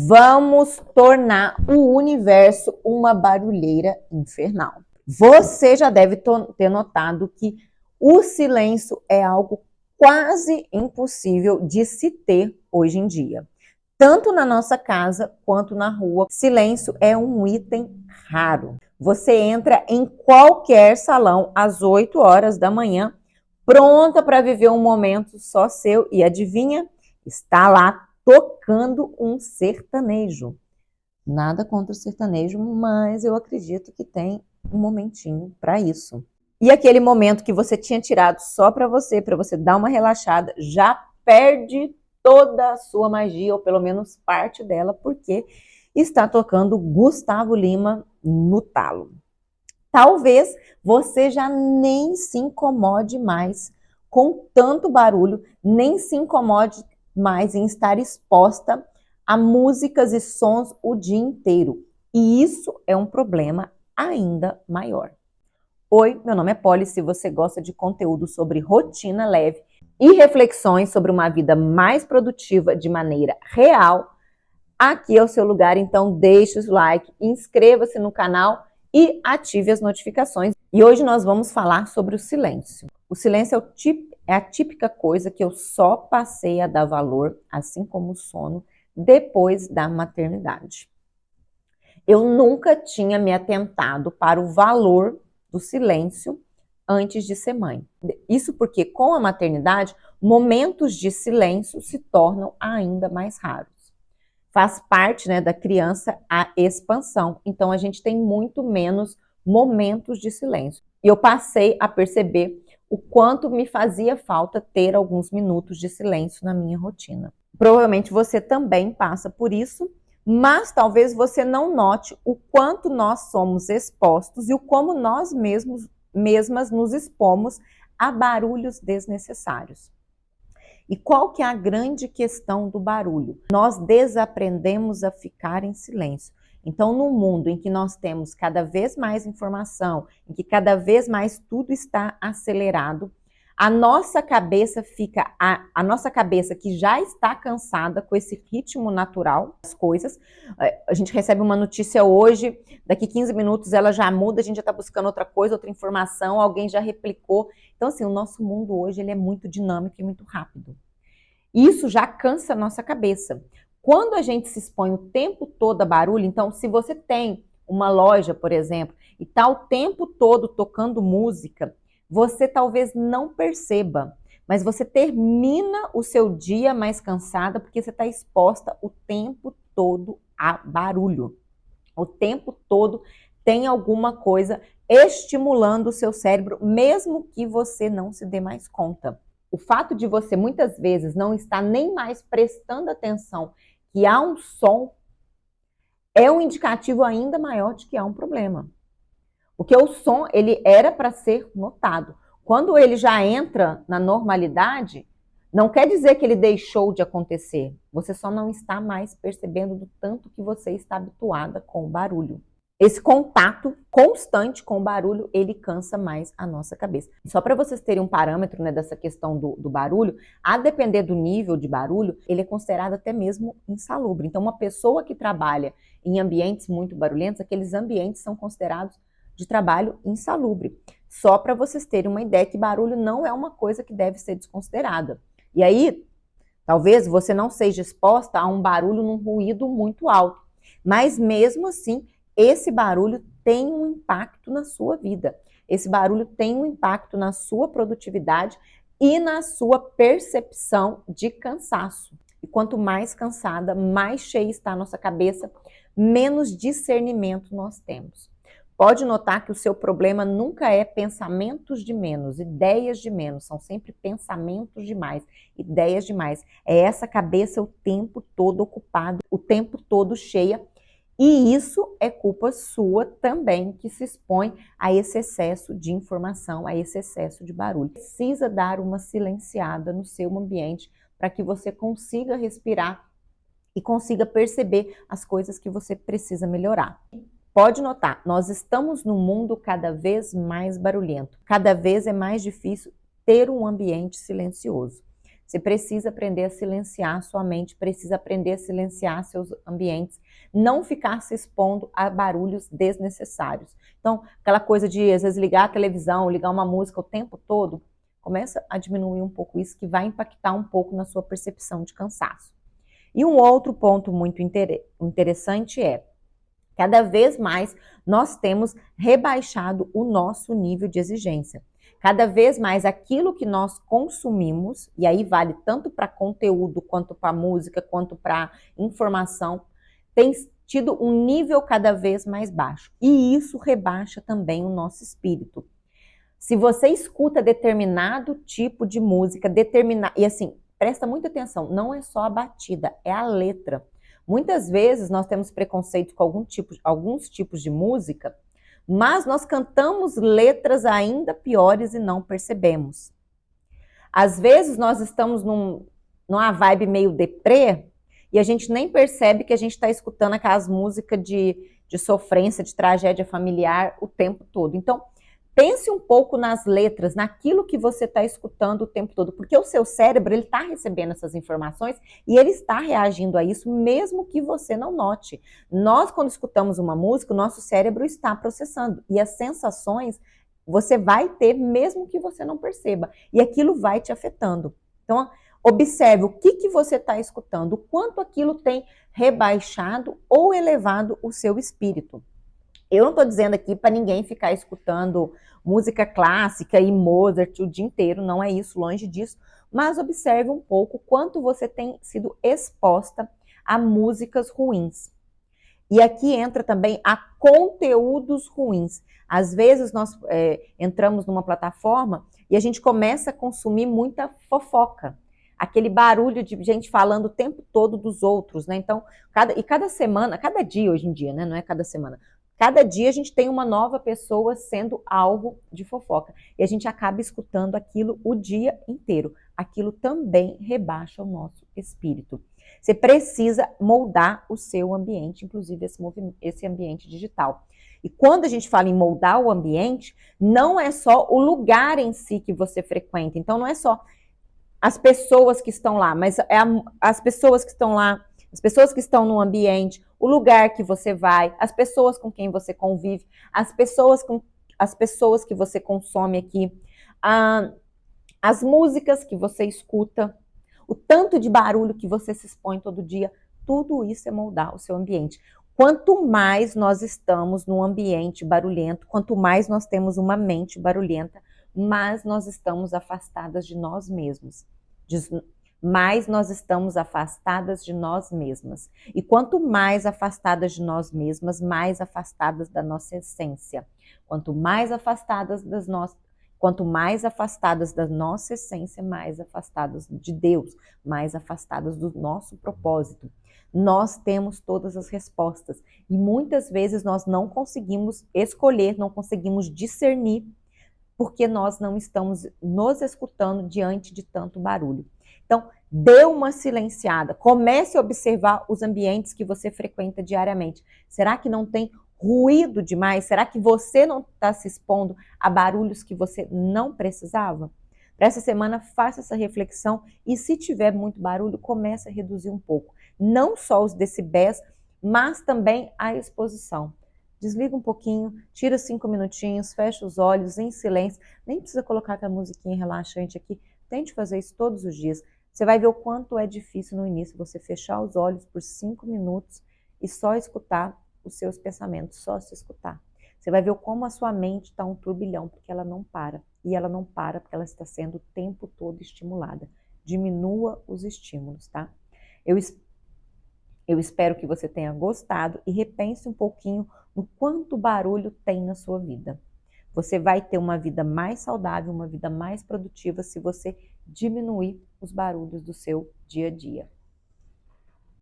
Vamos tornar o universo uma barulheira infernal. Você já deve ter notado que o silêncio é algo quase impossível de se ter hoje em dia. Tanto na nossa casa quanto na rua, silêncio é um item raro. Você entra em qualquer salão às 8 horas da manhã, pronta para viver um momento só seu e adivinha? Está lá tocando um sertanejo. Nada contra o sertanejo, mas eu acredito que tem um momentinho para isso. E aquele momento que você tinha tirado só para você dar uma relaxada, já perde toda a sua magia, ou pelo menos parte dela, porque está tocando Gustavo Lima no talo. Talvez você já nem se incomode mais com tanto barulho, nem se incomode mais em estar exposta a músicas e sons o dia inteiro. E isso é um problema ainda maior. Oi, meu nome é Polly. Se você gosta de conteúdo sobre rotina leve e reflexões sobre uma vida mais produtiva de maneira real, aqui é o seu lugar, então deixe o like, inscreva-se no canal e ative as notificações. E hoje nós vamos falar sobre o silêncio. O silêncio é a típica coisa que eu só passei a dar valor, assim como o sono, depois da maternidade. Eu nunca tinha me atentado para o valor do silêncio antes de ser mãe. Isso porque com a maternidade, momentos de silêncio se tornam ainda mais raros. Faz parte, né, da criança a expansão, então a gente tem muito menos momentos de silêncio. E eu passei a perceber o quanto me fazia falta ter alguns minutos de silêncio na minha rotina. Provavelmente você também passa por isso, mas talvez você não note o quanto nós somos expostos e o como nós mesmas nos expomos a barulhos desnecessários. E qual que é a grande questão do barulho? Nós desaprendemos a ficar em silêncio. Então, no mundo em que nós temos cada vez mais informação, em que cada vez mais tudo está acelerado, a nossa cabeça a nossa cabeça que já está cansada com esse ritmo natural das coisas, a gente recebe uma notícia hoje, daqui 15 minutos ela já muda, a gente já está buscando outra coisa, outra informação, alguém já replicou. Então, assim, o nosso mundo hoje ele é muito dinâmico e muito rápido. Isso já cansa a nossa cabeça. Quando a gente se expõe o tempo todo a barulho, então, se você tem uma loja, por exemplo, e está o tempo todo tocando música, você talvez não perceba, mas você termina o seu dia mais cansada porque você está exposta o tempo todo a barulho. O tempo todo tem alguma coisa estimulando o seu cérebro, mesmo que você não se dê mais conta. O fato de você muitas vezes não estar nem mais prestando atenção que há um som é um indicativo ainda maior de que há um problema. Porque o som, ele era para ser notado. Quando ele já entra na normalidade, não quer dizer que ele deixou de acontecer. Você só não está mais percebendo do tanto que você está habituada com o barulho. Esse contato constante com o barulho, ele cansa mais a nossa cabeça. Só para vocês terem um parâmetro, né, dessa questão do barulho, a depender do nível de barulho, ele é considerado até mesmo insalubre. Então, uma pessoa que trabalha em ambientes muito barulhentos, aqueles ambientes são considerados de trabalho insalubre. Só para vocês terem uma ideia que barulho não é uma coisa que deve ser desconsiderada. E aí, talvez você não seja exposta a um barulho num ruído muito alto, mas mesmo assim, esse barulho tem um impacto na sua vida. Esse barulho tem um impacto na sua produtividade e na sua percepção de cansaço. E quanto mais cansada, mais cheia está a nossa cabeça, menos discernimento nós temos. Pode notar que o seu problema nunca é pensamentos de menos, ideias de menos, são sempre pensamentos de mais, ideias de mais. É essa cabeça o tempo todo ocupada, o tempo todo cheia, e isso é culpa sua também, que se expõe a esse excesso de informação, a esse excesso de barulho. Precisa dar uma silenciada no seu ambiente para que você consiga respirar e consiga perceber as coisas que você precisa melhorar. Pode notar, nós estamos num mundo cada vez mais barulhento. Cada vez é mais difícil ter um ambiente silencioso. Você precisa aprender a silenciar a sua mente, precisa aprender a silenciar seus ambientes, não ficar se expondo a barulhos desnecessários. Então, aquela coisa de, às vezes, ligar a televisão, ligar uma música o tempo todo, começa a diminuir um pouco isso, que vai impactar um pouco na sua percepção de cansaço. E um outro ponto muito interessante é, cada vez mais nós temos rebaixado o nosso nível de exigência. Cada vez mais aquilo que nós consumimos, e aí vale tanto para conteúdo, quanto para música, quanto para informação, tem tido um nível cada vez mais baixo. E isso rebaixa também o nosso espírito. Se você escuta determinado tipo de música, e assim, presta muita atenção, não é só a batida, é a letra. Muitas vezes nós temos preconceito com alguns tipos de música, mas nós cantamos letras ainda piores e não percebemos. Às vezes nós estamos numa vibe meio deprê e a gente nem percebe que a gente está escutando aquelas músicas de sofrência, de tragédia familiar o tempo todo. Então, pense um pouco nas letras, naquilo que você está escutando o tempo todo, porque o seu cérebro ele está recebendo essas informações e ele está reagindo a isso, mesmo que você não note. Nós, quando escutamos uma música, o nosso cérebro está processando e as sensações você vai ter mesmo que você não perceba e aquilo vai te afetando. Então, observe o que você está escutando, o quanto aquilo tem rebaixado ou elevado o seu espírito. Eu não estou dizendo aqui para ninguém ficar escutando música clássica e Mozart o dia inteiro, não é isso, longe disso, mas observe um pouco quanto você tem sido exposta a músicas ruins. E aqui entra também a conteúdos ruins. Às vezes nós entramos numa plataforma e a gente começa a consumir muita fofoca. Aquele barulho de gente falando o tempo todo dos outros, né? Então, cada semana, cada dia hoje em dia, né? Não é cada semana. Cada dia a gente tem uma nova pessoa sendo alvo de fofoca. E a gente acaba escutando aquilo o dia inteiro. Aquilo também rebaixa o nosso espírito. Você precisa moldar o seu ambiente, inclusive esse ambiente digital. E quando a gente fala em moldar o ambiente, não é só o lugar em si que você frequenta. Então não é só as pessoas que estão lá, mas as pessoas que estão lá, as pessoas que estão no ambiente, o lugar que você vai, as pessoas com quem você convive, as pessoas que você consome aqui, as músicas que você escuta, o tanto de barulho que você se expõe todo dia, tudo isso é moldar o seu ambiente. Quanto mais nós estamos num ambiente barulhento, quanto mais nós temos uma mente barulhenta, mais nós estamos afastadas de nós mesmos. Mais nós estamos afastadas de nós mesmas. E quanto mais afastadas de nós mesmas, mais afastadas da nossa essência. Quanto mais afastadas da nossa essência, mais afastadas de Deus, mais afastadas do nosso propósito. Nós temos todas as respostas e muitas vezes nós não conseguimos escolher, não conseguimos discernir, porque nós não estamos nos escutando diante de tanto barulho. Então, dê uma silenciada, comece a observar os ambientes que você frequenta diariamente. Será que não tem ruído demais? Será que você não está se expondo a barulhos que você não precisava? Para essa semana, faça essa reflexão e se tiver muito barulho, comece a reduzir um pouco. Não só os decibéis, mas também a exposição. Desliga um pouquinho, tira 5 minutinhos, fecha os olhos em silêncio. Nem precisa colocar aquela musiquinha relaxante aqui. Tente fazer isso todos os dias. Você vai ver o quanto é difícil no início você fechar os olhos por 5 minutos e só escutar os seus pensamentos, só se escutar. Você vai ver como a sua mente está um turbilhão, porque ela não para. E ela não para porque ela está sendo o tempo todo estimulada. Diminua os estímulos, tá? Eu espero que você tenha gostado e repense um pouquinho no quanto barulho tem na sua vida. Você vai ter uma vida mais saudável, uma vida mais produtiva se você diminuir os barulhos do seu dia a dia.